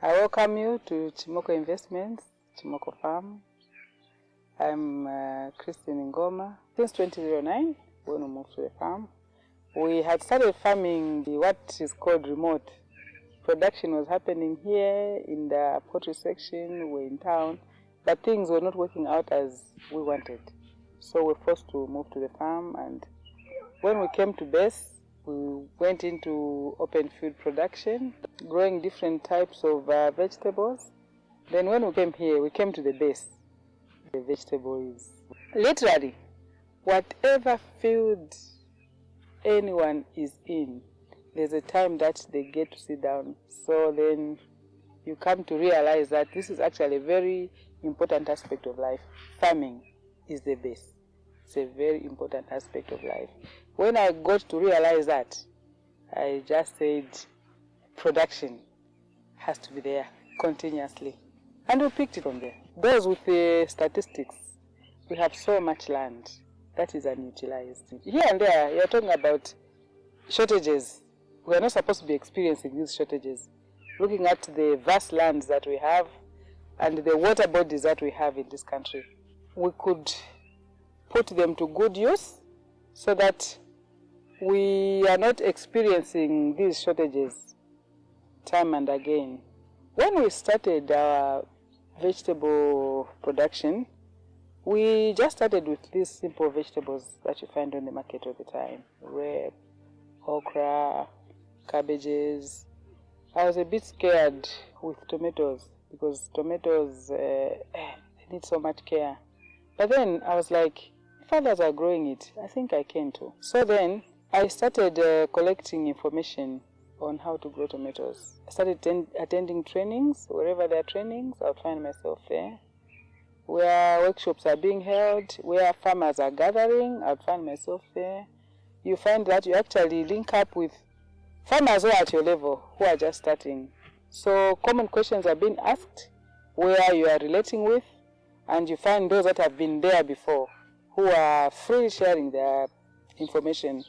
I welcome you to Chimoko Investments, Chimoko Farm. I'm Christine Ngoma. Since 2009, when we moved to the farm, we had started farming what is called remote. Production was happening here in the poultry section, we're in town, but things were not working out as we wanted. So we were forced to move to the farm, and when we came to base, we went into open field production, growing different types of vegetables. Then when we came here, we came to the base. The vegetable is literally whatever field anyone is in, there's a time that they get to sit down. So then you come to realize that this is actually a very important aspect of life. Farming is the base. It's a very important aspect of life. When I got to realize that, I just said production has to be there continuously. And we picked it from there. Those with the statistics, we have so much land that is unutilized. Here and there, you're talking about shortages. We are not supposed to be experiencing these shortages. Looking at the vast lands that we have and the water bodies that we have in this country, we could put them to good use so that we are not experiencing these shortages time and again. When we started our vegetable production, we just started with these simple vegetables that you find on the market all the time. Red, okra, cabbages. I was a bit scared with tomatoes because tomatoes they need so much care. But then I was like, if others are growing it, I think I can too. So then I started collecting information on how to grow tomatoes. I started attending trainings. Wherever there are trainings, I'll find myself there. Where workshops are being held, where farmers are gathering, I'll find myself there. You find that you actually link up with farmers who are at your level, who are just starting. So common questions are being asked, where you are relating with, and you find those that have been there before, who are freely sharing their information.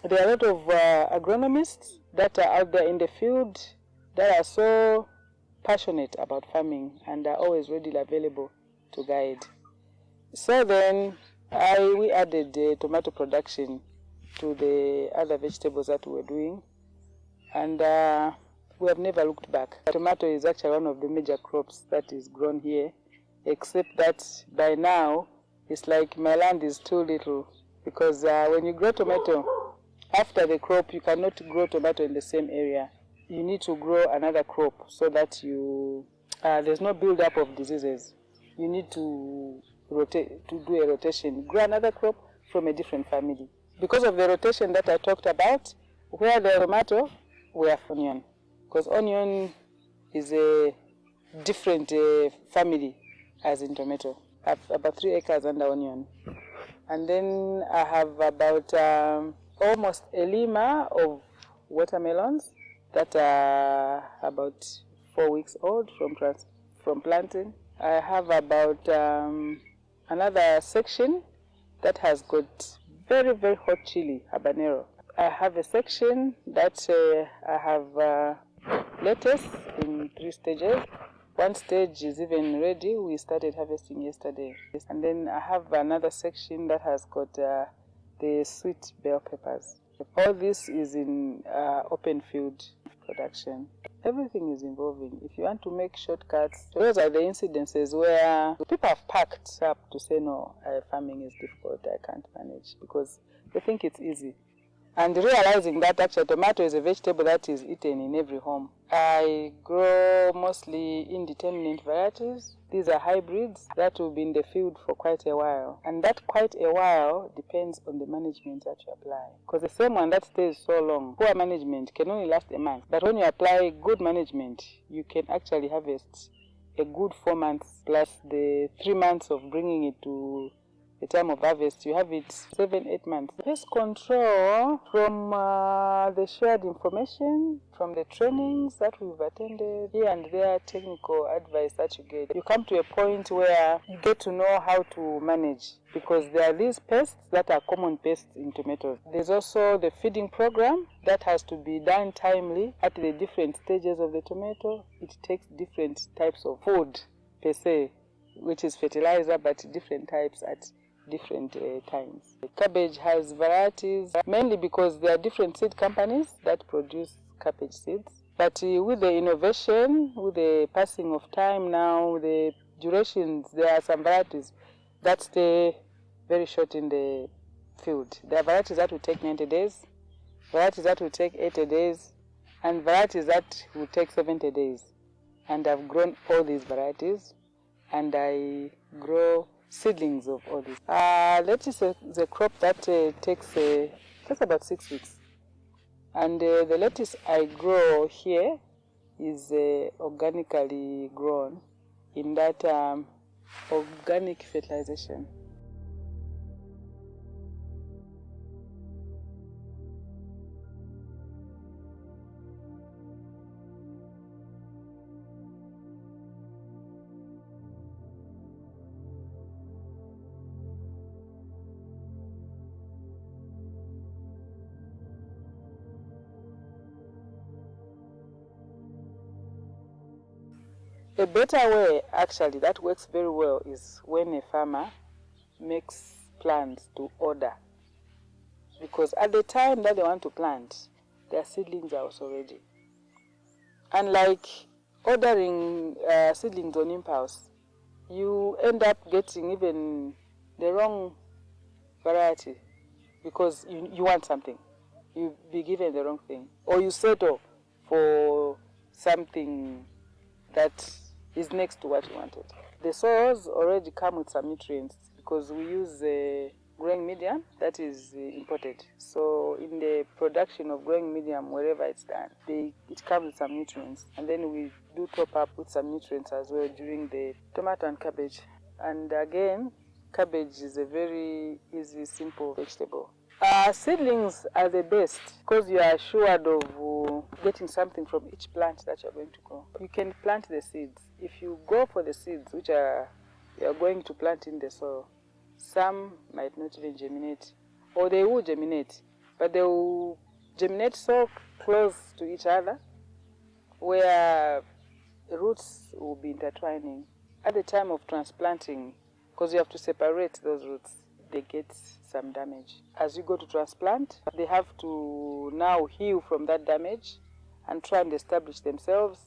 There are a lot of agronomists that are out there in the field that are so passionate about farming and are always readily available to guide. So then we added the tomato production to the other vegetables that we were doing, and we have never looked back. Tomato is actually one of the major crops that is grown here, except that by now it's like my land is too little, because when you grow tomato, after the crop, you cannot grow tomato in the same area. You need to grow another crop so that there's no build-up of diseases. You need to rotate, to do a rotation. Grow another crop from a different family. Because of the rotation that I talked about, where the tomato, we have onion. Because onion is a different family as in tomato. I have about 3 acres under onion. And then I have about almost a lima of watermelons that are about 4 weeks old from planting. I have about another section that has got very, very hot chili, habanero. I have a section that I have lettuce in 3 stages. One stage is even ready. We started harvesting yesterday. And then I have another section that has got the sweet bell peppers. All this is in open field production. Everything is involving. If you want to make shortcuts, those are the incidences where people have packed up to say, no, farming is difficult, I can't manage, because they think it's easy. And realizing that actually tomato is a vegetable that is eaten in every home. I grow mostly indeterminate varieties. These are hybrids that will be in the field for quite a while. And that quite a while depends on the management that you apply. Because the same one that stays so long, poor management can only last a month. But when you apply good management, you can actually harvest a good 4 months plus the 3 months of bringing it to the time of harvest, you have it 7-8 months. Pest control, from the shared information, from the trainings that we've attended, here and there, technical advice that you get, you come to a point where you get to know how to manage, because there are these pests that are common pests in tomatoes. There's also the feeding program that has to be done timely at the different stages of the tomato. It takes different types of food per se, which is fertilizer, but different types at different times. The cabbage has varieties, mainly because there are different seed companies that produce cabbage seeds. But with the innovation, with the passing of time now, the durations, there are some varieties that stay very short in the field. There are varieties that will take 90 days, varieties that will take 80 days, and varieties that will take 70 days. And I've grown all these varieties, and I grow seedlings of all this. Lettuce is a crop that takes just about 6 weeks. And the lettuce I grow here is organically grown in that organic fertilization. A better way, actually, that works very well is when a farmer makes plans to order. Because at the time that they want to plant, their seedlings are also ready. Unlike ordering seedlings on impulse, you end up getting even the wrong variety because you want something. You be given the wrong thing. Or you settle for something that is next to what you wanted. The soils already come with some nutrients because we use growing medium that is imported. So in the production of growing medium, wherever it's done, it comes with some nutrients. And then we do top up with some nutrients as well during the tomato and cabbage. And again, cabbage is a very easy, simple vegetable. Seedlings are the best because you are assured of getting something from each plant that you're going to grow. You can plant the seeds. If you go for the seeds which you are going to plant in the soil, some might not even germinate, or they will germinate, but they will germinate so close to each other where the roots will be intertwining. At the time of transplanting, because you have to separate those roots, they get some damage. As you go to transplant, they have to now heal from that damage and try and establish themselves.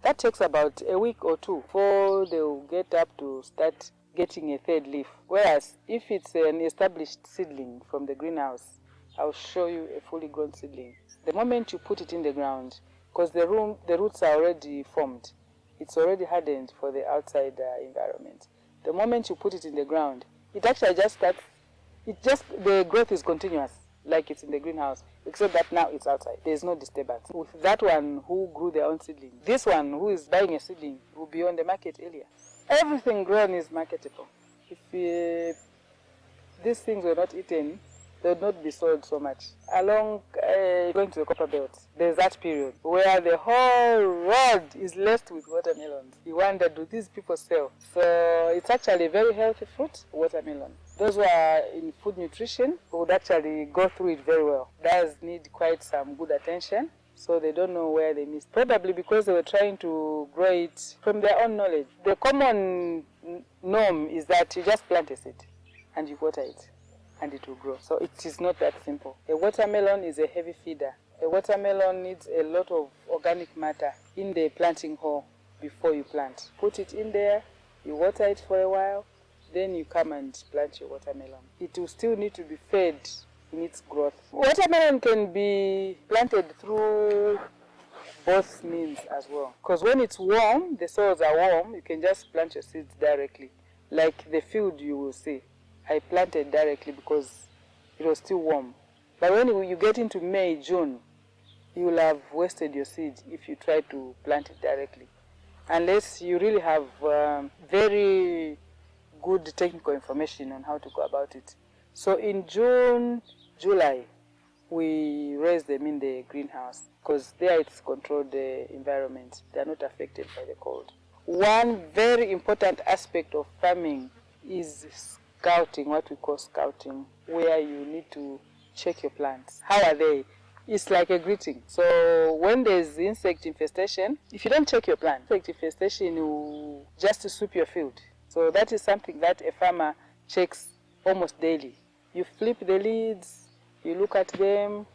That takes about a week or two before they will get up to start getting a third leaf. Whereas if it's an established seedling from the greenhouse, I'll show you a fully grown seedling. The moment you put it in the ground, because the roots are already formed, it's already hardened for the outside environment. The moment you put it in the ground, it actually just starts, the growth is continuous, like it's in the greenhouse, except that now it's outside. There's no disturbance. With that one who grew their own seedling, this one who is buying a seedling will be on the market earlier. Everything grown is marketable. If these things were not eaten, they would not be sold so much. Along going to the copper belt, there's that period where the whole road is laced with watermelons. You wonder, do these people sell? So it's actually a very healthy fruit, watermelon. Those who are in food nutrition would actually go through it very well. Does need quite some good attention, so they don't know where they missed. Probably because they were trying to grow it from their own knowledge. The common norm is that you just plant a seed and you water it, and it will grow. So it is not that simple. A watermelon is a heavy feeder. A watermelon needs a lot of organic matter in the planting hole before you plant. Put it in there, you water it for a while, then you come and plant your watermelon. It will still need to be fed in its growth. Watermelon can be planted through both means as well. Because when it's warm, the soils are warm, you can just plant your seeds directly. Like the field you will see. I planted directly because it was still warm. But when you get into May, June, you will have wasted your seed if you try to plant it directly. Unless you really have very good good technical information on how to go about it. So in June, July, we raise them in the greenhouse because there it's controlled environment. They are not affected by the cold. One very important aspect of farming is scouting, what we call scouting, where you need to check your plants. How are they? It's like a greeting. So when there's insect infestation, if you don't check your plant, insect infestation will just sweep your field. So that is something that a farmer checks almost daily. You flip the leaves, you look at them,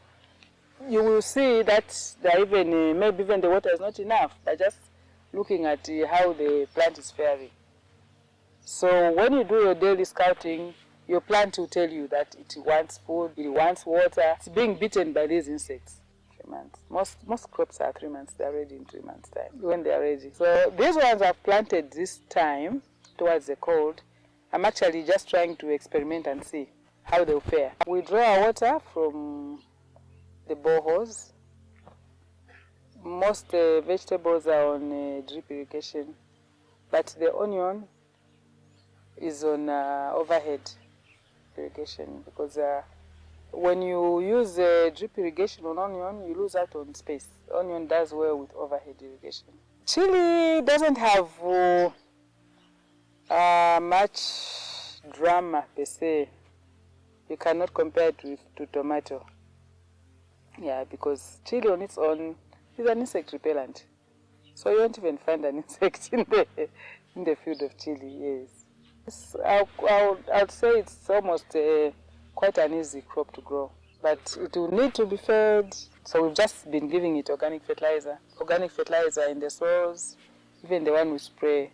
you will see that maybe even the water is not enough by just looking at how the plant is faring. So when you do your daily scouting, your plant will tell you that it wants food, it wants water. It's being bitten by these insects. 3 months. Most crops are 3 months. They're ready in 3 months' time when they are ready. So these ones I've planted this time towards the cold. I'm actually just trying to experiment and see how they'll fare. We draw our water from the boreholes. Most vegetables are on drip irrigation, but the onion is on overhead irrigation because when you use drip irrigation on onion, you lose out on space. Onion does well with overhead irrigation. Chili doesn't have much drama per se. You cannot compare it to tomato. Yeah, because chili on its own is an insect repellent. So you won't even find an insect in the field of chili, yes. I'd say it's almost quite an easy crop to grow, but it will need to be fed. So we've just been giving it organic fertilizer in the soils, even the one we spray.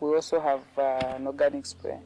We also have an organic spray.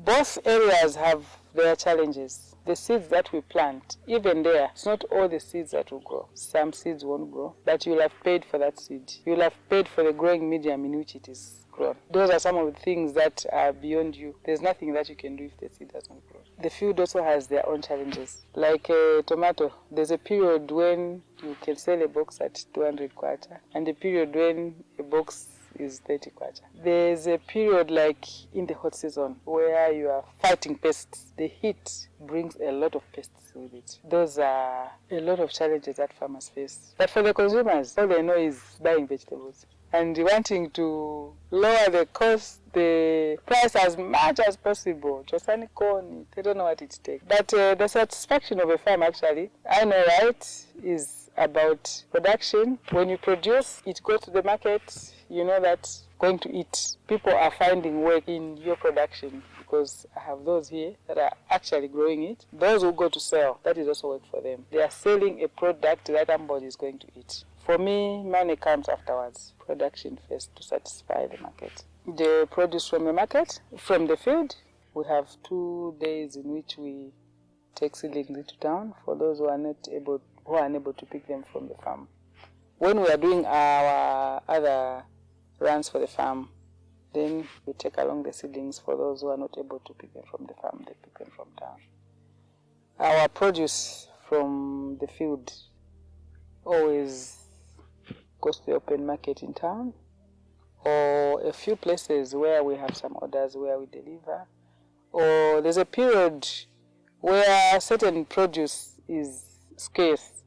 Both areas have their challenges. The seeds that we plant, even there, it's not all the seeds that will grow. Some seeds won't grow, but you'll have paid for that seed. You'll have paid for the growing medium in which it is grown. Those are some of the things that are beyond you. There's nothing that you can do if the seed doesn't grow. The field also has their own challenges. Like a tomato, there's a period when you can sell a box at 200 kwacha, and a period when a box is 30 kwacha. There's a period like in the hot season where you are fighting pests. The heat brings a lot of pests with it. Those are a lot of challenges that farmers face. But for the consumers, all they know is buying vegetables and wanting to lower the cost, the price as much as possible. Just any corn, they don't know what it takes. But the satisfaction of a farm, actually, I know, right, is about production. When you produce, it goes to the market, you know that going to eat. People are finding work in your production because I have those here that are actually growing it. Those who go to sell, that is also work for them. They are selling a product that somebody is going to eat. For me, money comes afterwards. Production first to satisfy the market. The produce from the market, from the field, we have 2 days in which we take seedlings into town for those who are unable to pick them from the farm. When we are doing our other runs for the farm, then we take along the seedlings for those who are not able to pick them from the farm, they pick them from town. Our produce from the field always goes to the open market in town, or a few places where we have some orders where we deliver, or there's a period where certain produce is scarce,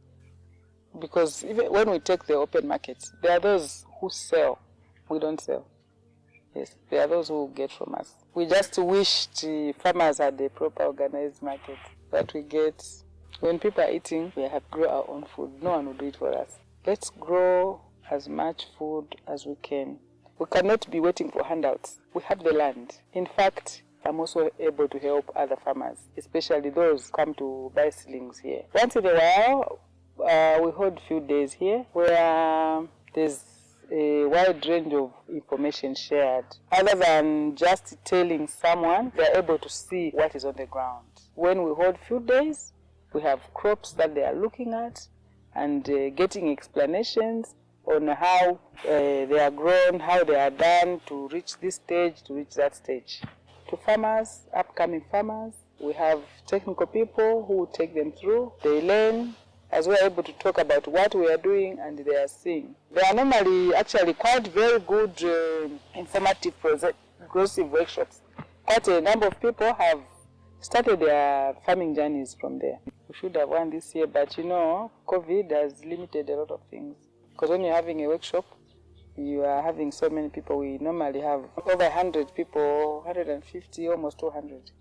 because even when we take the open market, there are those who sell, we don't sell. Yes, there are those who get from us. We just wish the farmers had a proper organized market that we get. When people are eating, we have to grow our own food. No one will do it for us. Let's grow as much food as we can. We cannot be waiting for handouts. We have the land. In fact, I'm also able to help other farmers, especially those who come to buy seedlings here. Once in a while, we hold a few days here where there's a wide range of information shared. Other than just telling someone, they're able to see what is on the ground. When we hold field days, we have crops that they are looking at and getting explanations on how they are grown, how they are done to reach this stage, to reach that stage. To farmers, upcoming farmers, we have technical people who take them through. They learn, as we are able to talk about what we are doing and they are seeing. They are normally actually quite very good informative progressive workshops. Quite a number of people have started their farming journeys from there. We should have one this year, but you know, COVID has limited a lot of things. Because when you're having a workshop, you are having so many people. We normally have over 100 people, 150, almost 200.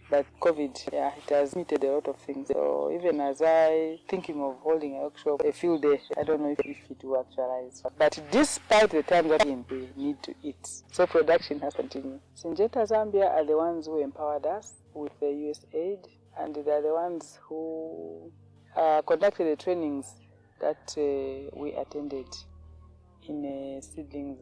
But COVID, yeah, it has limited a lot of things. So even as I thinking of holding a workshop, a field day, I don't know if it will actualize. But despite the time that we need to eat, so production has continued. Syngenta Zambia are the ones who empowered us with the US aid, and they are the ones who conducted the trainings that we attended in seedlings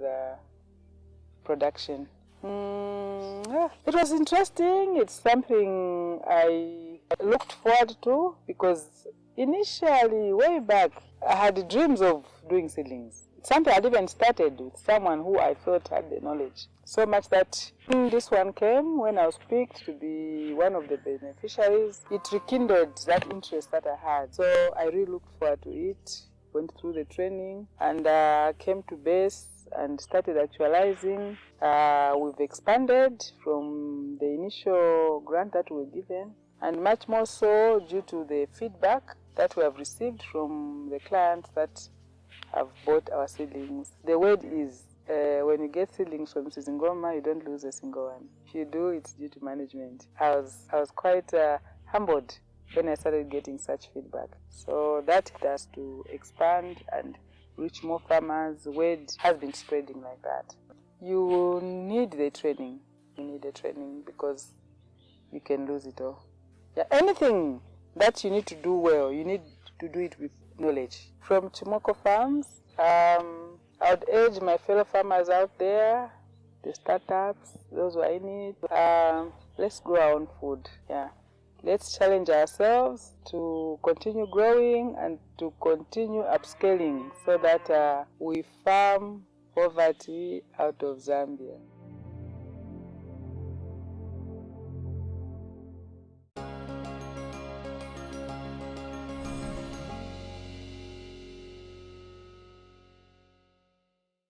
production. It was interesting. It's something I looked forward to because initially, way back, I had dreams of doing seedlings. It's something I'd even started with someone who I felt had the knowledge. So much that this one came when I was picked to be one of the beneficiaries. It rekindled that interest that I had. So I really looked forward to it, went through the training, and came to base and started actualizing. We've expanded from the initial grant that we were given, and much more so due to the feedback that we have received from the clients that have bought our seedlings. The word is, when you get seedlings from Mrs. Ngoma, you don't lose a single one. If you do, it's due to management. I was quite humbled when I started getting such feedback. So that has to expand and reach more farmers. Word has been spreading like that. You need the training. You need the training because you can lose it all. Yeah, anything that you need to do well, you need to do it with knowledge. From Chimoko Farms, I would urge my fellow farmers out there, the startups, those who are in it, let's grow our own food. Yeah. Let's challenge ourselves to continue growing and to continue upscaling so that we farm poverty out of Zambia.